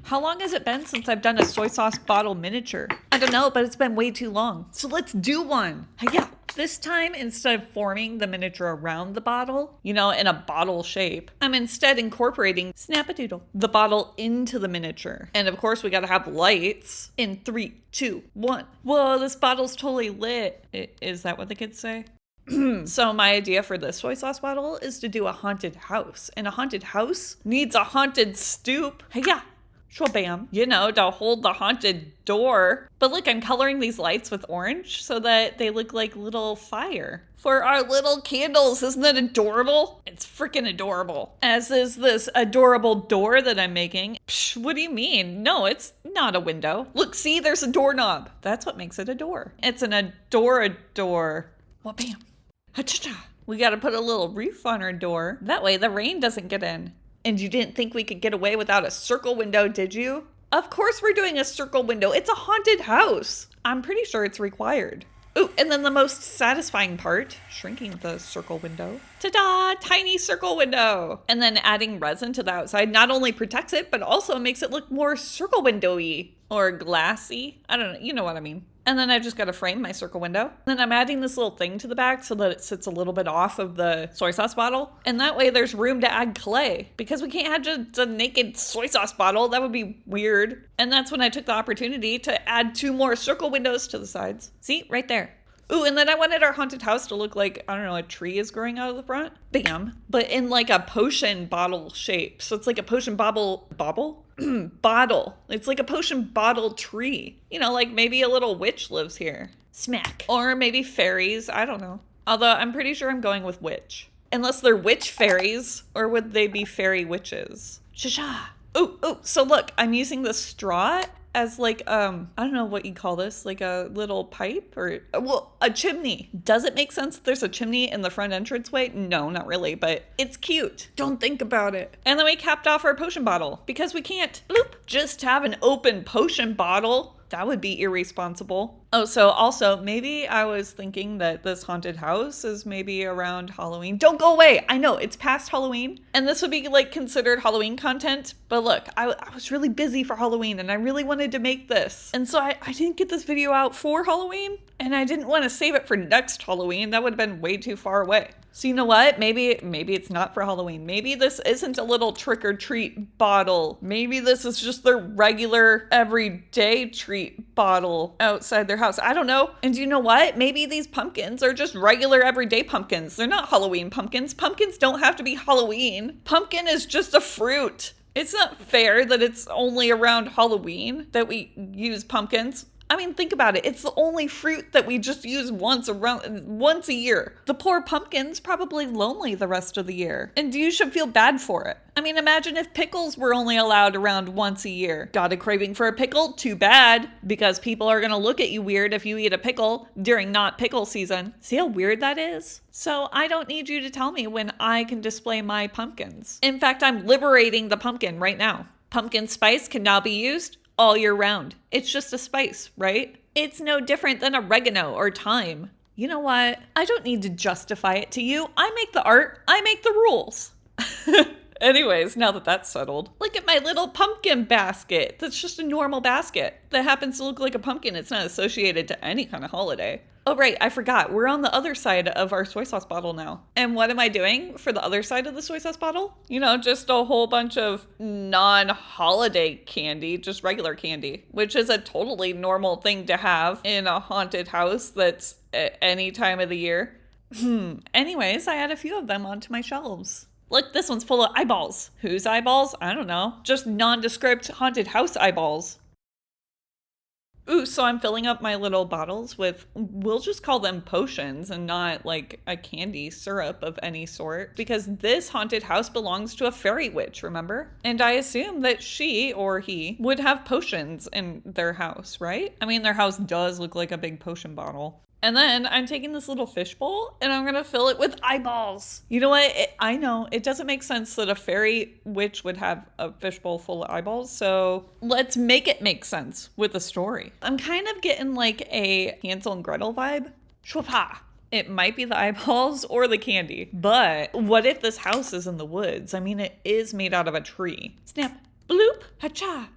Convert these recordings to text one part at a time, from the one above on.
How long has it been since I've done a soy sauce bottle miniature? I don't know, but it's been way too long. So let's do one. Yeah. This time, instead of forming the miniature around the bottle, in a bottle shape, I'm instead incorporating Snap-a-Doodle, the bottle into the miniature. And of course, we gotta have lights in 3, 2, 1. Whoa, this bottle's totally lit. Is that what the kids say? So my idea for this soy sauce bottle is to do a haunted house. And a haunted house needs a haunted stoop. Yeah. Bam, to hold the haunted door. But look, I'm coloring these lights with orange so that they look like little fire for our little candles. Isn't that adorable? It's freaking adorable. As is this adorable door that I'm making. Psh, what do you mean? No, it's not a window. Look, see, there's a doorknob. That's what makes it a door. It's an adore-a-door. Well, bam. Ha-cha-cha. We got to put a little roof on our door. That way the rain doesn't get in. And you didn't think we could get away without a circle window, did you? Of course we're doing a circle window. It's a haunted house. I'm pretty sure it's required. Ooh, and then the most satisfying part, shrinking the circle window. Ta-da! Tiny circle window. And then adding resin to the outside not only protects it, but also makes it look more circle windowy or glassy. I don't know, you know what I mean. And then I've just got to frame my circle window. Then I'm adding this little thing to the back so that it sits a little bit off of the soy sauce bottle. And that way there's room to add clay because we can't have just a naked soy sauce bottle. That would be weird. And that's when I took the opportunity to add 2 more circle windows to the sides. See, right there. Ooh, and then I wanted our haunted house to look like, I don't know, a tree is growing out of the front. Bam. But in like a potion bottle shape. So it's like a potion bottle. It's like a potion bottle tree. Like maybe a little witch lives here. Smack. Or maybe fairies. I don't know. Although I'm pretty sure I'm going with witch. Unless they're witch fairies, or would they be fairy witches? Sha-sha. Ooh. So look, I'm using the straw as like, I don't know what you call this, like a little pipe or, well, a chimney. Does it make sense that there's a chimney in the front entranceway? No, not really, but it's cute. Don't think about it. And then we capped off our potion bottle because we can't, bloop, just have an open potion bottle. That would be irresponsible. Oh, so also maybe I was thinking that this haunted house is maybe around Halloween. Don't go away. I know it's past Halloween and this would be like considered Halloween content. But look, I was really busy for Halloween and I really wanted to make this. And so I didn't get this video out for Halloween and I didn't want to save it for next Halloween. That would have been way too far away. So you know what? Maybe it's not for Halloween. Maybe this isn't a little trick or treat bottle. Maybe this is just their regular everyday treat bottle outside their house. I don't know. And you know what? Maybe these pumpkins are just regular everyday pumpkins. They're not Halloween pumpkins. Pumpkins don't have to be Halloween. Pumpkin is just a fruit. It's not fair that it's only around Halloween that we use pumpkins. I mean, think about it. It's the only fruit that we just use once a year. The poor pumpkin's probably lonely the rest of the year. And you should feel bad for it. I mean, imagine if pickles were only allowed around once a year. Got a craving for a pickle? Too bad. Because people are gonna look at you weird if you eat a pickle during not pickle season. See how weird that is? So I don't need you to tell me when I can display my pumpkins. In fact, I'm liberating the pumpkin right now. Pumpkin spice can now be used all year round. It's just a spice, right? It's no different than oregano or thyme. You know what? I don't need to justify it to you. I make the art. I make the rules. Anyways, now that that's settled, look at my little pumpkin basket. That's just a normal basket that happens to look like a pumpkin. It's not associated to any kind of holiday. Oh, right, I forgot. We're on the other side of our soy sauce bottle now. And what am I doing for the other side of the soy sauce bottle? Just a whole bunch of non-holiday candy, just regular candy, which is a totally normal thing to have in a haunted house that's at any time of the year. Anyways, I add a few of them onto my shelves. Look, this one's full of eyeballs. Whose eyeballs? I don't know. Just nondescript haunted house eyeballs. Ooh, so I'm filling up my little bottles with, we'll just call them potions and not like a candy syrup of any sort, because this haunted house belongs to a fairy witch, remember? And I assume that she or he would have potions in their house, right? I mean, their house does look like a big potion bottle. And then I'm taking this little fishbowl and I'm gonna fill it with eyeballs. You know what? I know it doesn't make sense that a fairy witch would have a fishbowl full of eyeballs. So let's make it make sense with a story. I'm kind of getting like a Hansel and Gretel vibe. Shwapa. It might be the eyeballs or the candy. But what if this house is in the woods? I mean, it is made out of a tree. Snap, bloop, ha-cha.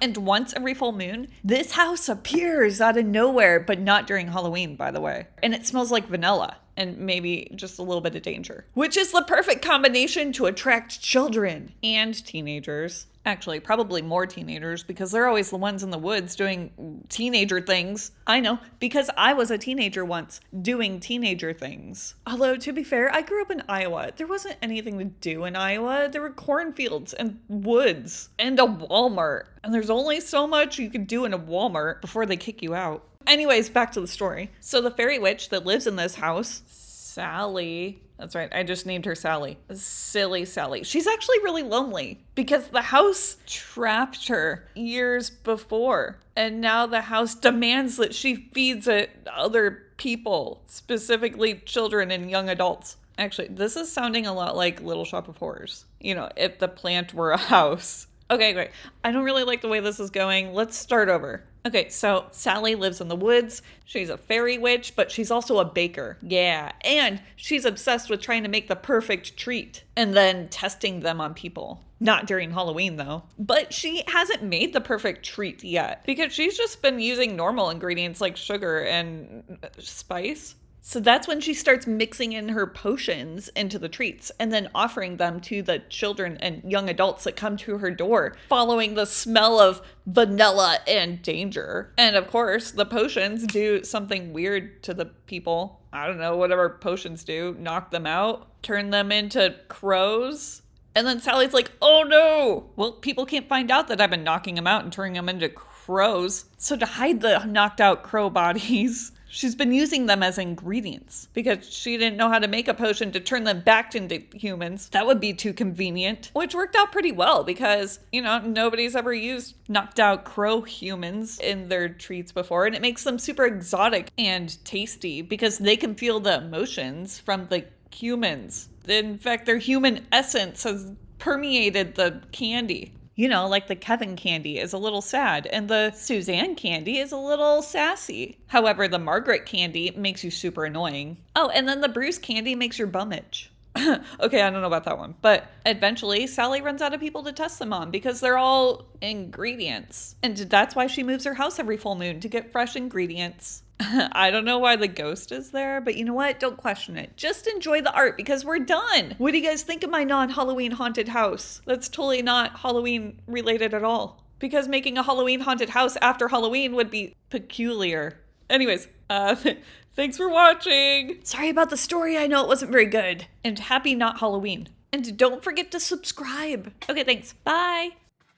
And once every full moon, this house appears out of nowhere, but not during Halloween, by the way. And it smells like vanilla and maybe just a little bit of danger, which is the perfect combination to attract children and teenagers. Actually, probably more teenagers because they're always the ones in the woods doing teenager things. I know, because I was a teenager once doing teenager things. Although, to be fair, I grew up in Iowa. There wasn't anything to do in Iowa. There were cornfields and woods and a Walmart. And there's only so much you can do in a Walmart before they kick you out. Anyways, back to the story. So the fairy witch that lives in this house, Sally. That's right, I just named her Sally. Silly Sally. She's actually really lonely because the house trapped her years before. And now the house demands that she feeds it other people, specifically children and young adults. Actually, this is sounding a lot like Little Shop of Horrors. You know, if the plant were a house. Okay, great. I don't really like the way this is going. Let's start over. Okay, so Sally lives in the woods. She's a fairy witch, but she's also a baker. Yeah, and she's obsessed with trying to make the perfect treat and then testing them on people. Not during Halloween, though. But she hasn't made the perfect treat yet because she's just been using normal ingredients like sugar and spice. So that's when she starts mixing in her potions into the treats and then offering them to the children and young adults that come to her door, following the smell of vanilla and danger. And of course, the potions do something weird to the people. I don't know, whatever potions do, knock them out, turn them into crows. And then Sally's like, oh no! Well, people can't find out that I've been knocking them out and turning them into crows. So to hide the knocked out crow bodies, she's been using them as ingredients because she didn't know how to make a potion to turn them back into humans. That would be too convenient, which worked out pretty well because, you know, nobody's ever used knocked out crow humans in their treats before. And it makes them super exotic and tasty because they can feel the emotions from the humans. In fact, their human essence has permeated the candy. You know, like the Kevin candy is a little sad and the Suzanne candy is a little sassy. However, the Margaret candy makes you super annoying. Oh, and then the Bruce candy makes your bum itch. Okay, I don't know about that one. But eventually, Sally runs out of people to test them on because they're all ingredients. And that's why she moves her house every full moon to get fresh ingredients. I don't know why the ghost is there, but you know what? Don't question it. Just enjoy the art because we're done. What do you guys think of my non-Halloween haunted house? That's totally not Halloween related at all. Because making a Halloween haunted house after Halloween would be peculiar. Anyways, thanks for watching. Sorry about the story. I know it wasn't very good. And happy not Halloween. And don't forget to subscribe. Okay, thanks. Bye.